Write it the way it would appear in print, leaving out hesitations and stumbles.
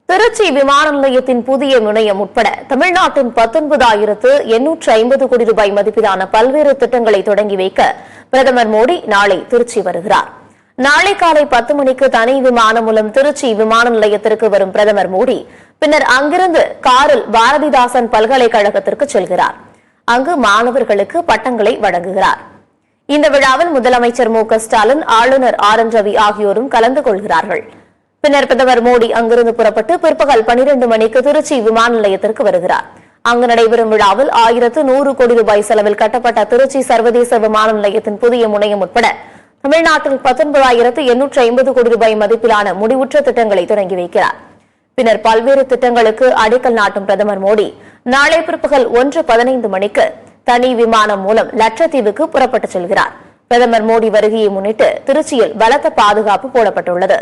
திருச்சி விமான நிலையத்தின் புதிய முனையம் உட்பட தமிழ்நாட்டின் 19,850 கோடி ரூபாய் மதிப்பிலான பல்வேறு திட்டங்களை தொடங்கி வைக்க பிரதமர் மோடி நாளை திருச்சி வருகிறார். நாளை காலை 10 மணிக்கு தனி விமானம் மூலம் திருச்சி விமான நிலையத்திற்கு வரும் பிரதமர் மோடி பின்னர் அங்கிருந்து காரில் பாரதிதாசன் பல்கலைக்கழகத்திற்கு செல்கிறார். அங்கு மாணவர்களுக்கு பட்டங்களை வழங்குகிறார். இந்த விழாவில் முதலமைச்சர் மு க ஸ்டாலின், ஆளுநர் ஆர் என் ரவி ஆகியோரும் கலந்து கொள்கிறார்கள். பின்னர் பிரதமர் மோடி அங்கிருந்து புறப்பட்டு பிற்பகல் 12 மணிக்கு திருச்சி விமான நிலையத்திற்கு வருகிறார். அங்கு நடைபெறும் விழாவில் 1100 கோடி ரூபாய் செலவில் கட்டப்பட்ட திருச்சி சர்வதேச விமான நிலையத்தின் புதிய முனையம் உட்பட தமிழ்நாட்டில் 19,850 கோடி ரூபாய் மதிப்பிலான முடிவுற்ற திட்டங்களை தொடங்கி வைக்கிறார். பின்னர் பல்வேறு திட்டங்களுக்கு அடிக்கல் நாட்டும் பிரதமர் மோடி நாளை பிற்பகல் 1:15 மணிக்கு தனி விமானம் மூலம் லட்சத்தீவுக்கு புறப்பட்டு செல்கிறார். பிரதமர் மோடி வருகையை முன்னிட்டு திருச்சியில் பலத்த பாதுகாப்பு போடப்பட்டுள்ளது.